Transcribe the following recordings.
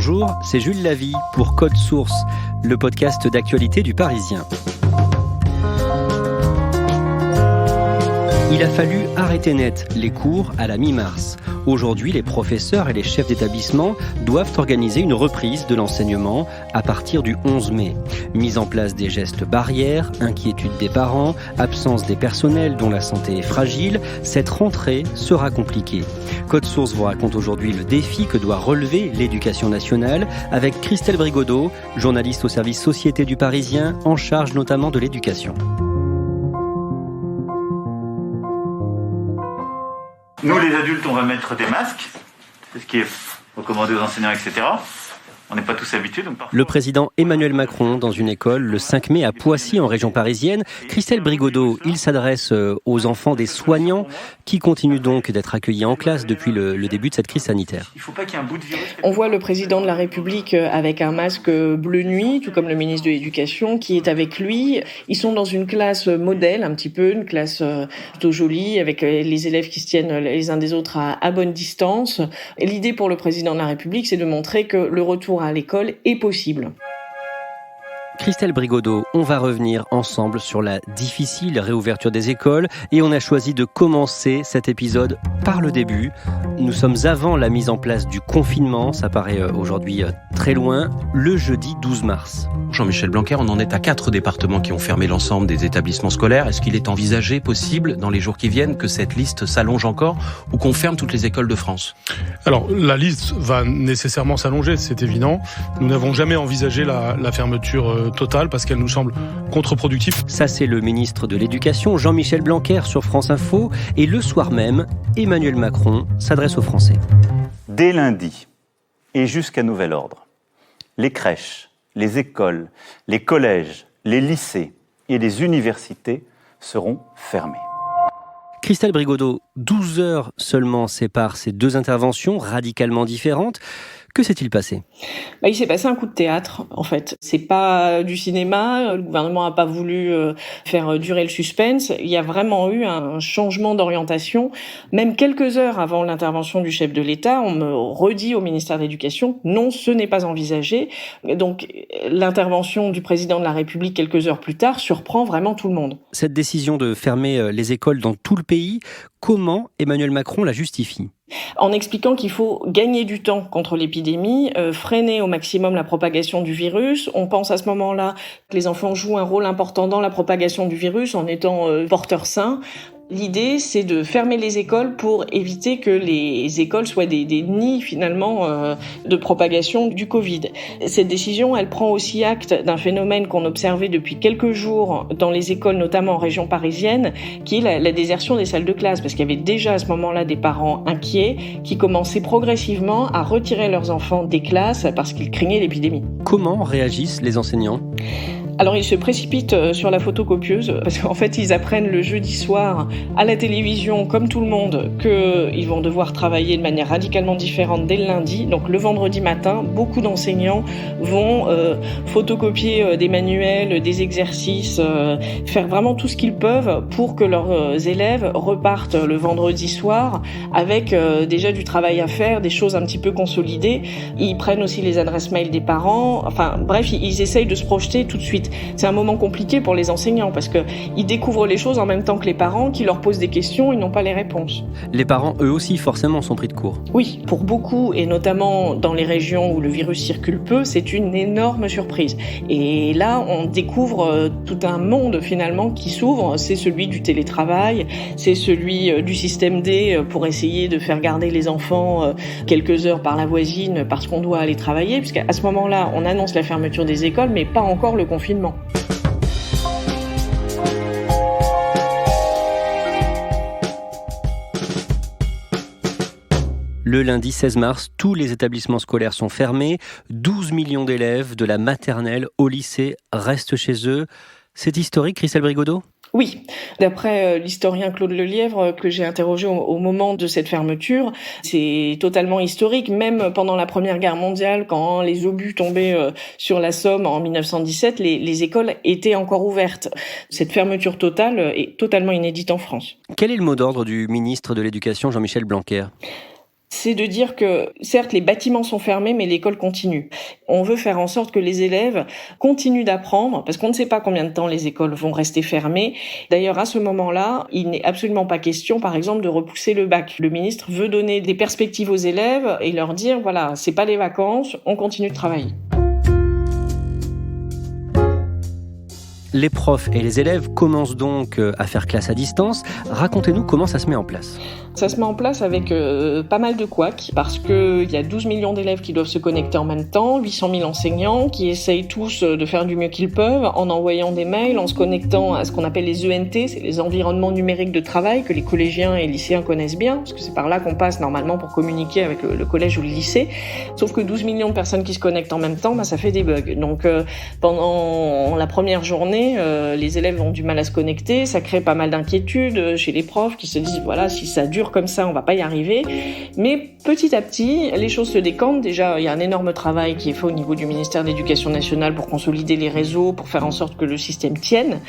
Bonjour, c'est Jules Lavie pour Code Source, le podcast d'actualité du Parisien. Il a fallu arrêter net les cours à la mi-mars. Aujourd'hui, les professeurs et les chefs d'établissement doivent organiser une reprise de l'enseignement à partir du 11 mai. Mise en place des gestes barrières, inquiétude des parents, absence des personnels dont la santé est fragile, cette rentrée sera compliquée. Code Source vous raconte aujourd'hui le défi que doit relever l'éducation nationale avec Christelle Brigodeau, journaliste au service Société du Parisien, en charge notamment de l'éducation. Nous, les adultes, on va mettre des masques, c'est ce qui est recommandé aux enseignants, etc. On n'est pas tous habitués. Donc parfois... Le président Emmanuel Macron dans une école le 5 mai à Poissy en région parisienne. Christelle Brigodeau, il s'adresse aux enfants des soignants qui continuent donc d'être accueillis en classe depuis le début de cette crise sanitaire. Il ne faut pas qu'il y ait un bout de virus. On voit le président de la République avec un masque bleu nuit, tout comme le ministre de l'Éducation qui est avec lui. Ils sont dans une classe modèle un petit peu, une classe plutôt jolie avec les élèves qui se tiennent les uns des autres à bonne distance. Et l'idée pour le président de la République, c'est de montrer que le retour à l'école est possible. Christelle Brigodeau, on va revenir ensemble sur la difficile réouverture des écoles et on a choisi de commencer cet épisode par le début. Nous sommes avant la mise en place du confinement, ça paraît aujourd'hui très loin, le jeudi 12 mars. Jean-Michel Blanquer, on en est à 4 départements qui ont fermé l'ensemble des établissements scolaires. Est-ce qu'il est envisagé, possible, dans les jours qui viennent, que cette liste s'allonge encore ou qu'on ferme toutes les écoles de France ? Alors, la liste va nécessairement s'allonger, c'est évident. Nous n'avons jamais envisagé la fermeture totale parce qu'elle nous semble contre-productive. Ça, c'est le ministre de l'Éducation, Jean-Michel Blanquer, sur France Info. Et le soir même, Emmanuel Macron s'adresse aux Français. Dès lundi et jusqu'à nouvel ordre, les crèches, les écoles, les collèges, les lycées et les universités seront fermés. Christelle Brigodeau, 12 heures seulement séparent ces deux interventions radicalement différentes. Que s'est-il passé ? Il s'est passé un coup de théâtre, en fait. C'est pas du cinéma, le gouvernement n'a pas voulu faire durer le suspense. Il y a vraiment eu un changement d'orientation. Même quelques heures avant l'intervention du chef de l'État, on me redit au ministère de l'Éducation, non, ce n'est pas envisagé. Donc, l'intervention du président de la République quelques heures plus tard surprend vraiment tout le monde. Cette décision de fermer les écoles dans tout le pays, comment Emmanuel Macron la justifie ? En expliquant qu'il faut gagner du temps contre l'épidémie, freiner au maximum la propagation du virus. On pense à ce moment-là que les enfants jouent un rôle important dans la propagation du virus en étant porteurs sains. L'idée, c'est de fermer les écoles pour éviter que les écoles soient des nids, finalement, de propagation du Covid. Cette décision, elle prend aussi acte d'un phénomène qu'on observait depuis quelques jours dans les écoles, notamment en région parisienne, qui est la désertion des salles de classe. Parce qu'il y avait déjà à ce moment-là des parents inquiets qui commençaient progressivement à retirer leurs enfants des classes parce qu'ils craignaient l'épidémie. Comment réagissent les enseignants ? Alors ils se précipitent sur la photocopieuse parce qu'en fait ils apprennent le jeudi soir à la télévision comme tout le monde qu'ils vont devoir travailler de manière radicalement différente dès le lundi. Donc le vendredi matin, beaucoup d'enseignants vont photocopier des manuels, des exercices, faire vraiment tout ce qu'ils peuvent pour que leurs élèves repartent le vendredi soir avec déjà du travail à faire, des choses un petit peu consolidées. Ils prennent aussi les adresses mail des parents. Enfin bref, ils essayent de se projeter tout de suite. C'est un moment compliqué pour les enseignants parce qu'ils découvrent les choses en même temps que les parents qui leur posent des questions, ils n'ont pas les réponses. Les parents, eux aussi, forcément, sont pris de court. Oui, pour beaucoup, et notamment dans les régions où le virus circule peu, c'est une énorme surprise. Et là, on découvre tout un monde finalement qui s'ouvre. C'est celui du télétravail, c'est celui du système D pour essayer de faire garder les enfants quelques heures par la voisine parce qu'on doit aller travailler. Puisqu'à ce moment-là, on annonce la fermeture des écoles, mais pas encore le confinement. Le lundi 16 mars, tous les établissements scolaires sont fermés. 12 millions d'élèves de la maternelle au lycée restent chez eux. C'est historique, Christelle Brigodeau ? Oui, d'après l'historien Claude Lelièvre que j'ai interrogé au moment de cette fermeture, c'est totalement historique. Même pendant la Première Guerre mondiale, quand les obus tombaient sur la Somme en 1917, les écoles étaient encore ouvertes. Cette fermeture totale est totalement inédite en France. Quel est le mot d'ordre du ministre de l'Éducation, Jean-Michel Blanquer ? c'est de dire que, certes, les bâtiments sont fermés, mais l'école continue. On veut faire en sorte que les élèves continuent d'apprendre, parce qu'on ne sait pas combien de temps les écoles vont rester fermées. D'ailleurs, à ce moment-là, il n'est absolument pas question, par exemple, de repousser le bac. Le ministre veut donner des perspectives aux élèves et leur dire, voilà, c'est pas les vacances, on continue de travailler. Les profs et les élèves commencent donc à faire classe à distance. Racontez-nous comment ça se met en place. Ça se met en place avec pas mal de couacs, parce qu'il y a 12 millions d'élèves qui doivent se connecter en même temps, 800 000 enseignants qui essayent tous de faire du mieux qu'ils peuvent en envoyant des mails, en se connectant à ce qu'on appelle les ENT, c'est les environnements numériques de travail que les collégiens et lycéens connaissent bien, parce que c'est par là qu'on passe normalement pour communiquer avec le collège ou le lycée. Sauf que 12 millions de personnes qui se connectent en même temps, ça fait des bugs. Donc pendant la première journée, les élèves ont du mal à se connecter, ça crée pas mal d'inquiétudes chez les profs qui se disent voilà, si ça dure comme ça, on va pas y arriver. Mais petit à petit, les choses se décantent. Déjà, il y a un énorme travail qui est fait au niveau du ministère de l'Éducation nationale pour consolider les réseaux, pour faire en sorte que le système tienne.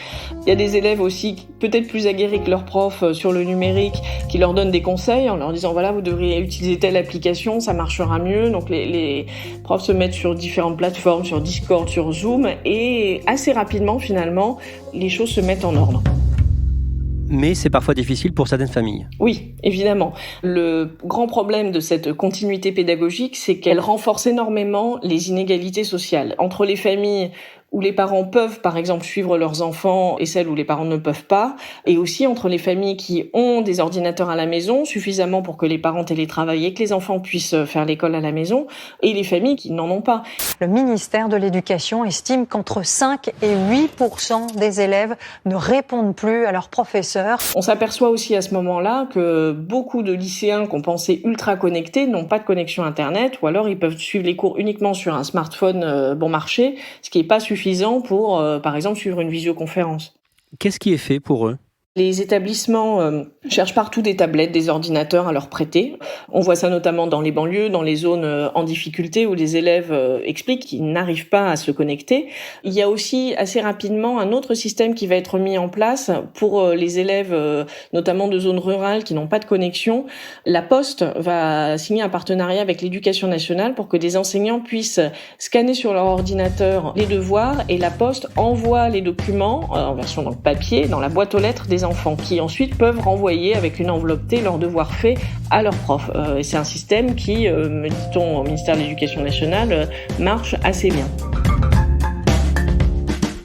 Il y a des élèves aussi, peut-être plus aguerris que leurs profs sur le numérique, qui leur donnent des conseils en leur disant voilà, vous devriez utiliser telle application, ça marchera mieux. Donc les profs se mettent sur différentes plateformes, sur Discord, sur Zoom, et assez rapidement, finalement, les choses se mettent en ordre. Mais c'est parfois difficile pour certaines familles. Oui, évidemment. Le grand problème de cette continuité pédagogique, c'est qu'elle renforce énormément les inégalités sociales entre les familles où les parents peuvent, par exemple, suivre leurs enfants et celles où les parents ne peuvent pas, et aussi entre les familles qui ont des ordinateurs à la maison, suffisamment pour que les parents télétravaillent et que les enfants puissent faire l'école à la maison, et les familles qui n'en ont pas. Le ministère de l'Éducation estime qu'entre 5 et 8% des élèves ne répondent plus à leurs professeurs. On s'aperçoit aussi à ce moment-là que beaucoup de lycéens qu'on pensait ultra connectés n'ont pas de connexion Internet, ou alors ils peuvent suivre les cours uniquement sur un smartphone bon marché, ce qui n'est pas suffisant pour, par exemple, suivre une visioconférence. Qu'est-ce qui est fait pour eux ? Les établissements cherchent partout des tablettes, des ordinateurs à leur prêter. On voit ça notamment dans les banlieues, dans les zones en difficulté où les élèves expliquent qu'ils n'arrivent pas à se connecter. Il y a aussi assez rapidement un autre système qui va être mis en place pour les élèves, notamment de zones rurales qui n'ont pas de connexion. La Poste va signer un partenariat avec l'Éducation nationale pour que des enseignants puissent scanner sur leur ordinateur les devoirs, et la Poste envoie les documents en version donc papier dans la boîte aux lettres des enfants qui ensuite peuvent renvoyer avec une enveloppe T leurs devoirs faits à leurs profs. Et c'est un système qui, me dit-on au ministère de l'Éducation nationale, marche assez bien.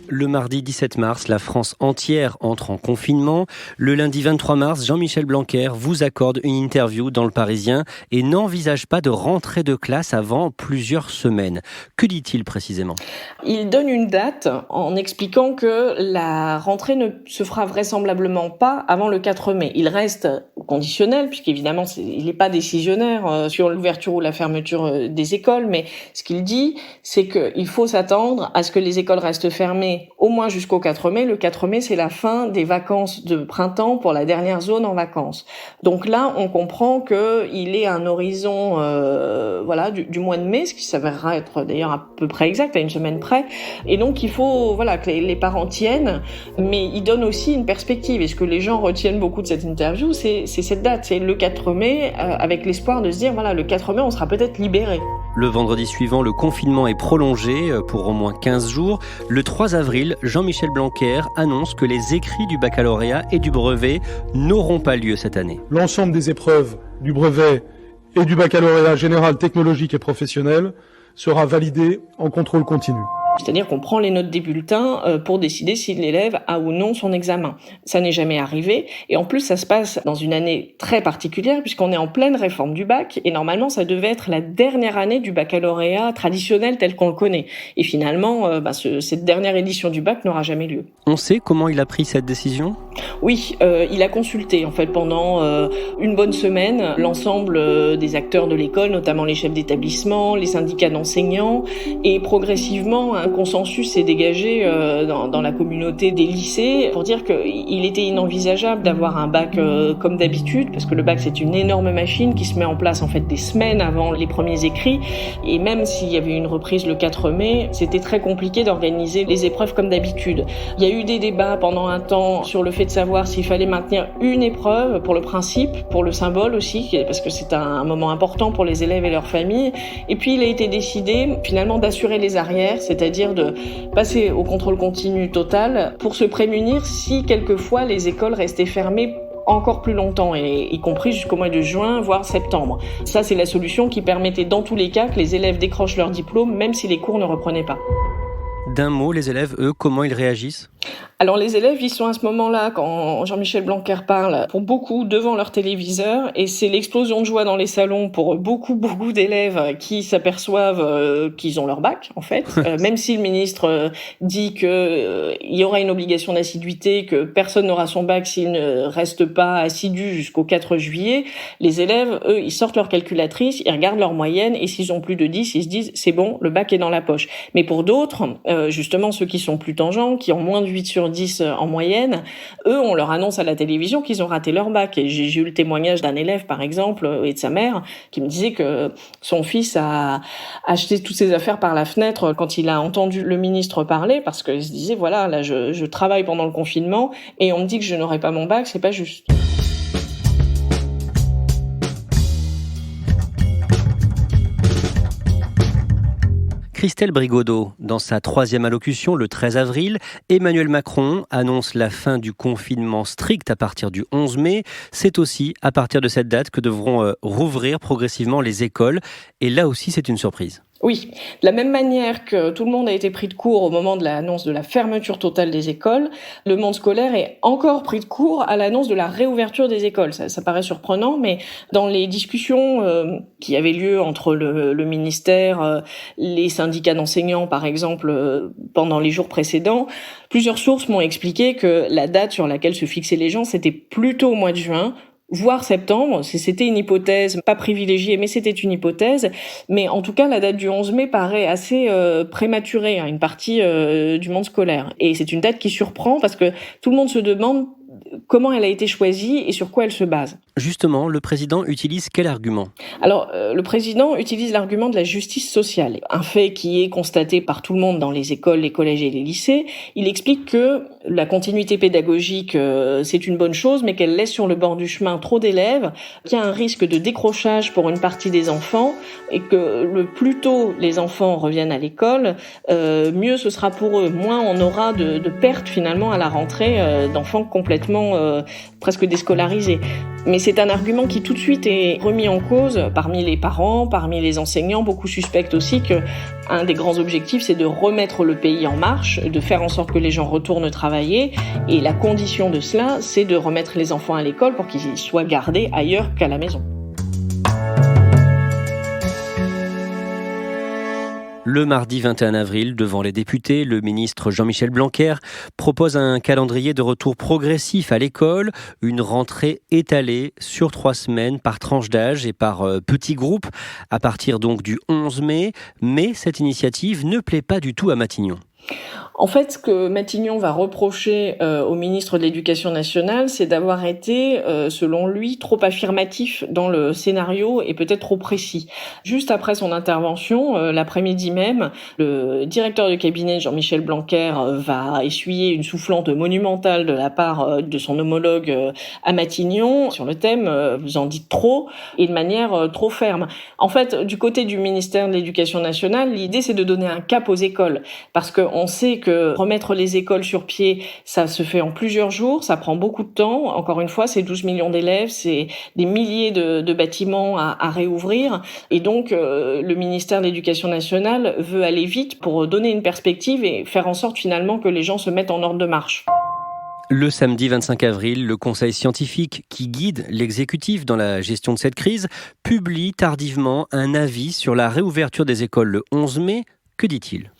Le mardi 17 mars, la France entière entre en confinement. Le lundi 23 mars, Jean-Michel Blanquer vous accorde une interview dans Le Parisien et n'envisage pas de rentrée de classe avant plusieurs semaines. Que dit-il précisément ? Il donne une date en expliquant que la rentrée ne se fera vraisemblablement pas avant le 4 mai. Il reste conditionnel, puisqu'évidemment, il n'est pas décisionnaire sur l'ouverture ou la fermeture des écoles, mais ce qu'il dit, c'est qu'il faut s'attendre à ce que les écoles restent fermées au moins jusqu'au 4 mai. Le 4 mai, c'est la fin des vacances de printemps pour la dernière zone en vacances. Donc là, on comprend qu'il est à un horizon du mois de mai, ce qui s'avérera être d'ailleurs à peu près exact, à une semaine près. Et donc, il faut que les parents tiennent, mais il donne aussi une perspective. Et ce que les gens retiennent beaucoup de cette interview, c'est cette date, c'est le 4 mai, avec l'espoir de se dire, le 4 mai, on sera peut-être libérés. Le vendredi suivant, le confinement est prolongé pour au moins 15 jours. Le 3 avril, Jean-Michel Blanquer annonce que les écrits du baccalauréat et du brevet n'auront pas lieu cette année. L'ensemble des épreuves du brevet et du baccalauréat général technologique et professionnel sera validé en contrôle continu. C'est-à-dire qu'on prend les notes des bulletins pour décider si l'élève a ou non son examen. Ça n'est jamais arrivé. Et en plus, ça se passe dans une année très particulière puisqu'on est en pleine réforme du bac. Et normalement, ça devait être la dernière année du baccalauréat traditionnel tel qu'on le connaît. Et finalement, cette dernière édition du bac n'aura jamais lieu. On sait comment il a pris cette décision ? Oui, il a consulté en fait pendant une bonne semaine l'ensemble des acteurs de l'école, notamment les chefs d'établissement, les syndicats d'enseignants, et progressivement un consensus s'est dégagé dans la communauté des lycées pour dire qu'il était inenvisageable d'avoir un bac comme d'habitude, parce que le bac c'est une énorme machine qui se met en place en fait des semaines avant les premiers écrits, et même s'il y avait une reprise le 4 mai, c'était très compliqué d'organiser les épreuves comme d'habitude. Il y a eu des débats pendant un temps sur le fait de savoir s'il fallait maintenir une épreuve pour le principe, pour le symbole aussi, parce que c'est un moment important pour les élèves et leurs familles. Et puis il a été décidé finalement d'assurer les arrières, c'est-à-dire de passer au contrôle continu total pour se prémunir si quelquefois les écoles restaient fermées encore plus longtemps, et y compris jusqu'au mois de juin, voire septembre. Ça, c'est la solution qui permettait dans tous les cas que les élèves décrochent leur diplôme, même si les cours ne reprenaient pas. D'un mot, les élèves, eux, comment ils réagissent ? Alors les élèves, ils sont à ce moment-là, quand Jean-Michel Blanquer parle, pour beaucoup devant leur téléviseur, et c'est l'explosion de joie dans les salons pour beaucoup d'élèves qui s'aperçoivent qu'ils ont leur bac, en fait. Même si le ministre dit que il y aura une obligation d'assiduité, que personne n'aura son bac s'il ne reste pas assidu jusqu'au 4 juillet, les élèves, eux, ils sortent leur calculatrice, ils regardent leur moyenne, et s'ils ont plus de 10, ils se disent c'est bon, le bac est dans la poche. Mais pour d'autres, justement ceux qui sont plus tangents, qui ont moins de 8 sur 10 en moyenne, eux, on leur annonce à la télévision qu'ils ont raté leur bac. Et j'ai eu le témoignage d'un élève, par exemple, et de sa mère, qui me disait que son fils a acheté toutes ses affaires par la fenêtre quand il a entendu le ministre parler, parce qu'il se disait, voilà, là, je travaille pendant le confinement, et on me dit que je n'aurai pas mon bac, c'est pas juste. Christelle Brigodeau, dans sa 3e allocution le 13 avril, Emmanuel Macron annonce la fin du confinement strict à partir du 11 mai. C'est aussi à partir de cette date que devront rouvrir progressivement les écoles. Et là aussi, c'est une surprise. Oui, de la même manière que tout le monde a été pris de court au moment de l'annonce de la fermeture totale des écoles, le monde scolaire est encore pris de court à l'annonce de la réouverture des écoles. Ça paraît surprenant, mais dans les discussions qui avaient lieu entre le ministère, les syndicats d'enseignants, par exemple, pendant les jours précédents, plusieurs sources m'ont expliqué que la date sur laquelle se fixaient les gens, c'était plutôt au mois de juin, voire septembre. C'était une hypothèse, pas privilégiée, mais c'était une hypothèse. Mais en tout cas, la date du 11 mai paraît assez prématurée à une partie du monde scolaire. Et c'est une date qui surprend parce que tout le monde se demande comment elle a été choisie et sur quoi elle se base. Justement, le président utilise quel argument ? Alors, le président utilise l'argument de la justice sociale, un fait qui est constaté par tout le monde dans les écoles, les collèges et les lycées. Il explique que la continuité pédagogique, c'est une bonne chose, mais qu'elle laisse sur le bord du chemin trop d'élèves, qu'il y a un risque de décrochage pour une partie des enfants, et que le plus tôt les enfants reviennent à l'école, mieux ce sera pour eux. Moins on aura de pertes finalement à la rentrée d'enfants complètement presque déscolarisés. Mais c'est un argument qui tout de suite est remis en cause parmi les parents, parmi les enseignants. Beaucoup suspectent aussi qu'un des grands objectifs, c'est de remettre le pays en marche, de faire en sorte que les gens retournent travailler. Et la condition de cela, c'est de remettre les enfants à l'école pour qu'ils soient gardés ailleurs qu'à la maison. Le mardi 21 avril, devant les députés, le ministre Jean-Michel Blanquer propose un calendrier de retour progressif à l'école, une rentrée étalée sur 3 semaines par tranche d'âge et par petits groupes, à partir donc du 11 mai. Mais cette initiative ne plaît pas du tout à Matignon. En fait, ce que Matignon va reprocher au ministre de l'Éducation nationale, c'est d'avoir été, selon lui, trop affirmatif dans le scénario et peut-être trop précis. Juste après son intervention, l'après-midi même, le directeur de cabinet Jean-Michel Blanquer va essuyer une soufflante monumentale de la part de son homologue à Matignon sur le thème « Vous en dites trop » et de manière trop ferme. En fait, du côté du ministère de l'Éducation nationale, l'idée c'est de donner un cap aux écoles, parce qu'on sait que remettre les écoles sur pied, ça se fait en plusieurs jours, ça prend beaucoup de temps. Encore une fois, c'est 12 millions d'élèves, c'est des milliers de bâtiments à réouvrir. Et donc, le ministère de l'Éducation nationale veut aller vite pour donner une perspective et faire en sorte finalement que les gens se mettent en ordre de marche. Le samedi 25 avril, le conseil scientifique qui guide l'exécutif dans la gestion de cette crise publie tardivement un avis sur la réouverture des écoles le 11 mai. Que dit-il ?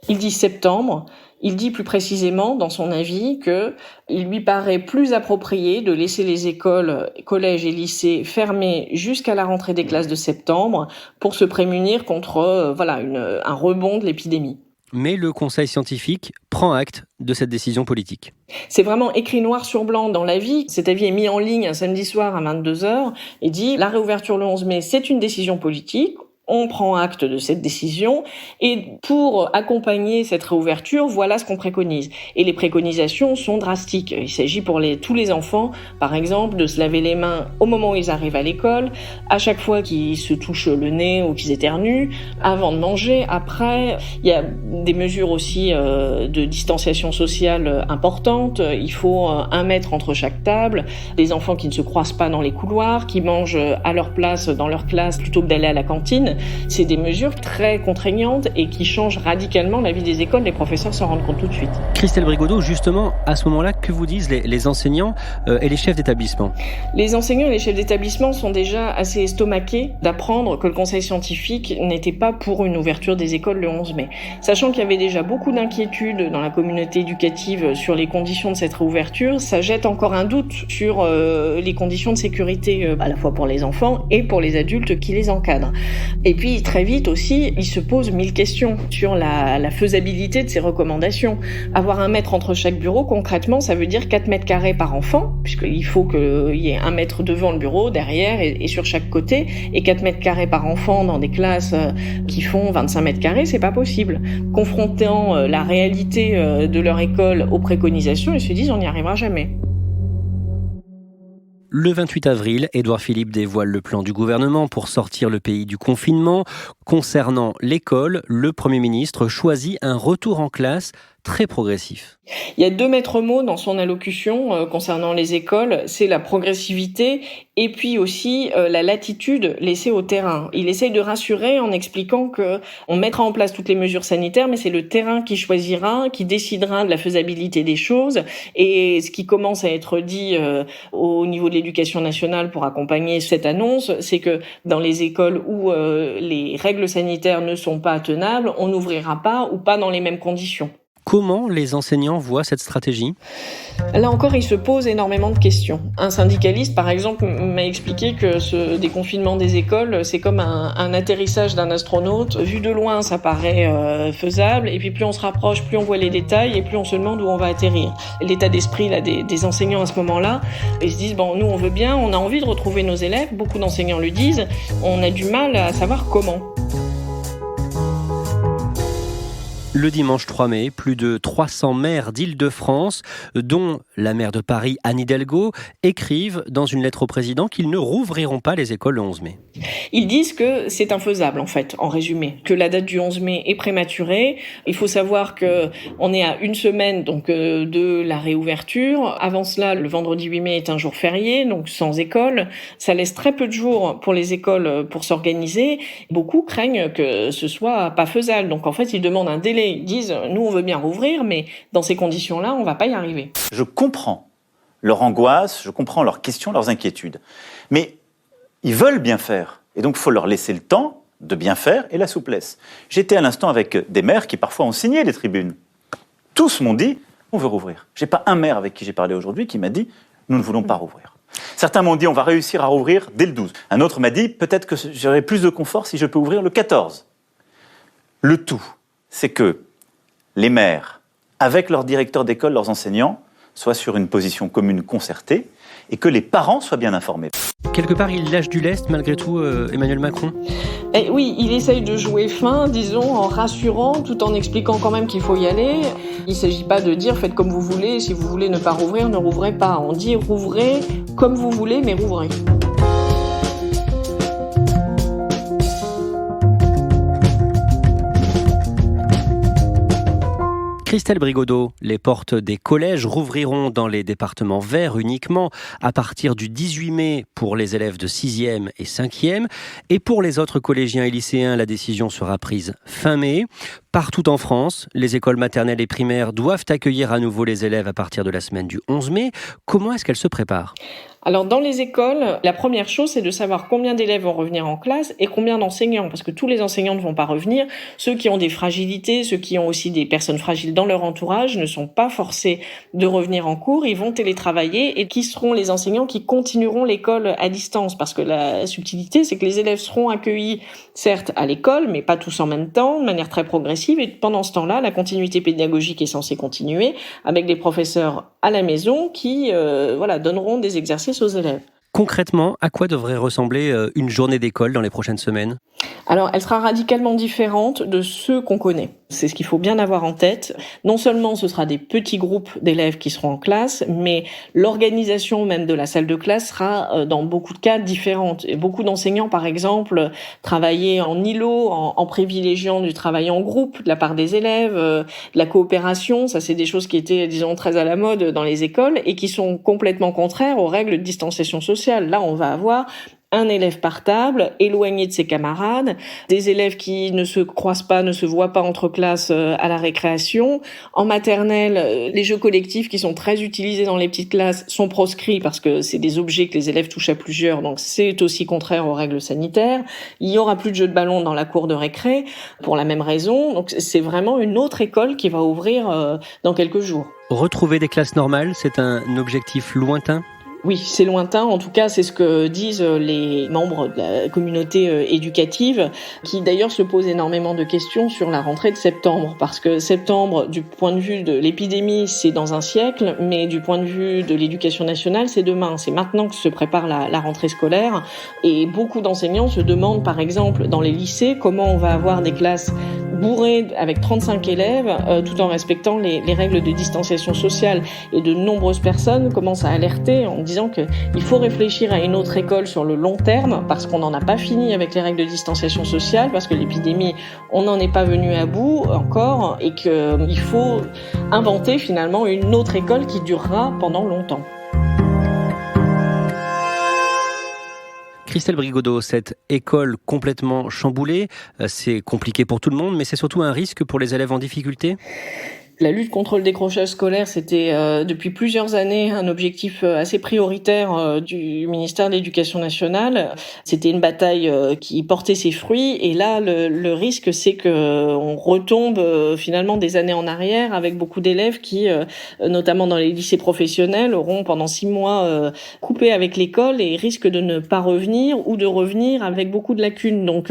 Il dit septembre. Il dit plus précisément dans son avis qu'il lui paraît plus approprié de laisser les écoles, collèges et lycées fermés jusqu'à la rentrée des classes de septembre pour se prémunir contre un rebond de l'épidémie. Mais le Conseil scientifique prend acte de cette décision politique. C'est vraiment écrit noir sur blanc dans l'avis. Cet avis est mis en ligne un samedi soir à 22h et dit la réouverture le 11 mai, c'est une décision politique. On prend acte de cette décision et pour accompagner cette réouverture, voilà ce qu'on préconise. Et les préconisations sont drastiques. Il s'agit pour tous les enfants, par exemple, de se laver les mains au moment où ils arrivent à l'école, à chaque fois qu'ils se touchent le nez ou qu'ils éternuent, avant de manger, après. Il y a des mesures aussi de distanciation sociale importantes. Il faut 1 mètre entre chaque table. Des enfants qui ne se croisent pas dans les couloirs, qui mangent à leur place dans leur classe plutôt que d'aller à la cantine. C'est des mesures très contraignantes et qui changent radicalement la vie des écoles. Les professeurs s'en rendent compte tout de suite. Christelle Brigodeau, justement, à ce moment-là, que vous disent les enseignants et les chefs d'établissement ? Les enseignants et les chefs d'établissement sont déjà assez estomaqués d'apprendre que le Conseil scientifique n'était pas pour une ouverture des écoles le 11 mai. Sachant qu'il y avait déjà beaucoup d'inquiétudes dans la communauté éducative sur les conditions de cette réouverture, ça jette encore un doute sur les conditions de sécurité à la fois pour les enfants et pour les adultes qui les encadrent. Et puis très vite aussi, il se pose 1000 questions sur la faisabilité de ces recommandations. Avoir 1 mètre entre chaque bureau, concrètement, ça veut dire 4 mètres carrés par enfant, puisqu'il faut qu'il y ait 1 mètre devant le bureau, derrière et sur chaque côté, et 4 mètres carrés par enfant dans des classes qui font 25 mètres carrés, c'est pas possible. Confrontant la réalité de leur école aux préconisations, ils se disent on n'y arrivera jamais. Le 28 avril, Édouard Philippe dévoile le plan du gouvernement pour sortir le pays du confinement. Concernant l'école, le Premier ministre choisit un retour en classe très progressif. Il y a 2 maîtres mots dans son allocution concernant les écoles, c'est la progressivité et puis aussi la latitude laissée au terrain. Il essaye de rassurer en expliquant que on mettra en place toutes les mesures sanitaires, mais c'est le terrain qui choisira, qui décidera de la faisabilité des choses. Et ce qui commence à être dit au niveau de l'éducation nationale pour accompagner cette annonce, c'est que dans les écoles où les règles sanitaires ne sont pas tenables, on n'ouvrira pas ou pas dans les mêmes conditions. Comment les enseignants voient cette stratégie ? Là encore, ils se posent énormément de questions. Un syndicaliste, par exemple, m'a expliqué que ce déconfinement des écoles, c'est comme un atterrissage d'un astronaute. Vu de loin, ça paraît faisable, et puis plus on se rapproche, plus on voit les détails, et plus on se demande où on va atterrir. L'état d'esprit là, des enseignants à ce moment-là, ils se disent, bon, nous on veut bien, on a envie de retrouver nos élèves, beaucoup d'enseignants le disent, on a du mal à savoir comment. Le dimanche 3 mai, plus de 300 maires d'Île-de-France, dont la maire de Paris, Anne Hidalgo, écrivent dans une lettre au président qu'ils ne rouvriront pas les écoles le 11 mai. Ils disent que c'est infaisable, en fait, en résumé, que la date du 11 mai est prématurée. Il faut savoir que on est à 1 semaine donc de la réouverture. Avant cela, le vendredi 8 mai est un jour férié, donc sans école. Ça laisse très peu de jours pour les écoles pour s'organiser. Beaucoup craignent que ce soit pas faisable. Donc en fait, ils demandent un délai. Ils disent, nous on veut bien rouvrir, mais dans ces conditions-là, on va pas y arriver. Je comprends leur angoisse, je comprends leurs questions, leurs inquiétudes. Mais ils veulent bien faire. Et donc, il faut leur laisser le temps de bien faire et la souplesse. J'étais à l'instant avec des maires qui parfois ont signé des tribunes. Tous m'ont dit, on veut rouvrir. Je n'ai pas un maire avec qui j'ai parlé aujourd'hui qui m'a dit, nous ne voulons pas rouvrir. Certains m'ont dit, on va réussir à rouvrir dès le 12. Un autre m'a dit, peut-être que j'aurai plus de confort si je peux ouvrir le 14. Le tout, c'est que les maires, avec leurs directeurs d'école, leurs enseignants, soient sur une position commune concertée et que les parents soient bien informés. Quelque part, il lâche du lest malgré tout, Emmanuel Macron ? Et oui, il essaye de jouer fin, disons, en rassurant, tout en expliquant quand même qu'il faut y aller. Il ne s'agit pas de dire faites comme vous voulez, si vous voulez ne pas rouvrir, ne rouvrez pas. On dit rouvrez comme vous voulez, mais rouvrez. Christelle Brigodeau, les portes des collèges rouvriront dans les départements verts uniquement à partir du 18 mai pour les élèves de 6e et 5e. Et pour les autres collégiens et lycéens, la décision sera prise fin mai. Partout en France, les écoles maternelles et primaires doivent accueillir à nouveau les élèves à partir de la semaine du 11 mai. Comment est-ce qu'elles se préparent ? Alors dans les écoles, la première chose, c'est de savoir combien d'élèves vont revenir en classe et combien d'enseignants, parce que tous les enseignants ne vont pas revenir. Ceux qui ont des fragilités, ceux qui ont aussi des personnes fragiles dans leur entourage ne sont pas forcés de revenir en cours, ils vont télétravailler. Et qui seront les enseignants qui continueront l'école à distance? Parce que la subtilité, c'est que les élèves seront accueillis, certes, à l'école, mais pas tous en même temps, de manière très progressive. Et pendant ce temps-là, la continuité pédagogique est censée continuer avec des professeurs à la maison qui donneront des exercices aux élèves. Concrètement, à quoi devrait ressembler une journée d'école dans les prochaines semaines ? Alors, elle sera radicalement différente de ceux qu'on connaît. C'est ce qu'il faut bien avoir en tête. Non seulement ce sera des petits groupes d'élèves qui seront en classe, mais l'organisation même de la salle de classe sera dans beaucoup de cas différente. Et beaucoup d'enseignants, par exemple, travaillaient en îlot, en privilégiant du travail en groupe de la part des élèves, de la coopération. Ça, c'est des choses qui étaient, disons, très à la mode dans les écoles et qui sont complètement contraires aux règles de distanciation sociale. Là, on va avoir un élève par table, éloigné de ses camarades, des élèves qui ne se croisent pas, ne se voient pas entre classes à la récréation. En maternelle, les jeux collectifs qui sont très utilisés dans les petites classes sont proscrits parce que c'est des objets que les élèves touchent à plusieurs, donc c'est aussi contraire aux règles sanitaires. Il n'y aura plus de jeux de ballon dans la cour de récré pour la même raison, donc c'est vraiment une autre école qui va ouvrir dans quelques jours. Retrouver des classes normales, c'est un objectif lointain ? Oui, c'est lointain. En tout cas, c'est ce que disent les membres de la communauté éducative, qui d'ailleurs se posent énormément de questions sur la rentrée de septembre. Parce que septembre, du point de vue de l'épidémie, c'est dans un siècle, mais du point de vue de l'éducation nationale, c'est demain. C'est maintenant que se prépare la rentrée scolaire. Et beaucoup d'enseignants se demandent, par exemple, dans les lycées, comment on va avoir des classes bourrées avec 35 élèves, tout en respectant les règles de distanciation sociale. Et de nombreuses personnes commencent à alerter en disant qu'il faut réfléchir à une autre école sur le long terme parce qu'on n'en a pas fini avec les règles de distanciation sociale, parce que l'épidémie, on n'en est pas venu à bout encore et qu'il faut inventer finalement une autre école qui durera pendant longtemps. Christelle Brigodeau, cette école complètement chamboulée, c'est compliqué pour tout le monde, mais c'est surtout un risque pour les élèves en difficulté ? La lutte contre le décrochage scolaire, c'était depuis plusieurs années un objectif assez prioritaire du ministère de l'Éducation nationale. C'était une bataille qui portait ses fruits. Et là, le risque, c'est qu'on retombe finalement des années en arrière avec beaucoup d'élèves qui, notamment dans les lycées professionnels, auront pendant 6 mois coupé avec l'école et risquent de ne pas revenir ou de revenir avec beaucoup de lacunes. Donc,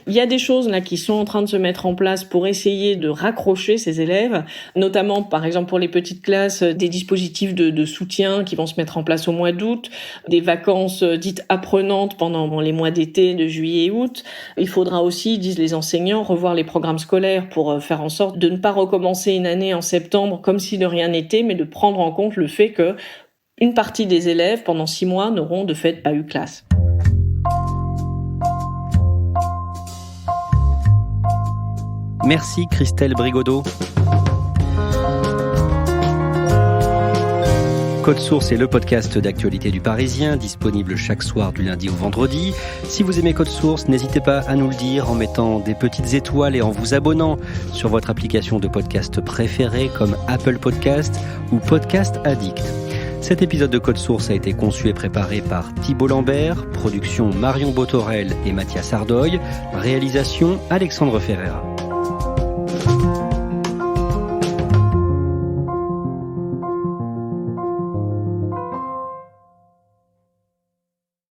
il y a des choses là qui sont en train de se mettre en place pour essayer de raccrocher ces élèves, notamment par exemple pour les petites classes, des dispositifs de soutien qui vont se mettre en place au mois d'août, des vacances dites apprenantes pendant les mois d'été de juillet et août. Il faudra aussi, disent les enseignants, revoir les programmes scolaires pour faire en sorte de ne pas recommencer une année en septembre comme si de rien n'était, mais de prendre en compte le fait que une partie des élèves pendant 6 mois n'auront de fait pas eu classe. Merci Christelle Brigodeau. Code Source est le podcast d'actualité du Parisien, disponible chaque soir du lundi au vendredi. Si vous aimez Code Source, n'hésitez pas à nous le dire en mettant des petites étoiles et en vous abonnant sur votre application de podcast préférée comme Apple Podcast ou Podcast Addict. Cet épisode de Code Source a été conçu et préparé par Thibault Lambert, production Marion Botorel et Mathias Ardoy, réalisation Alexandre Ferreira.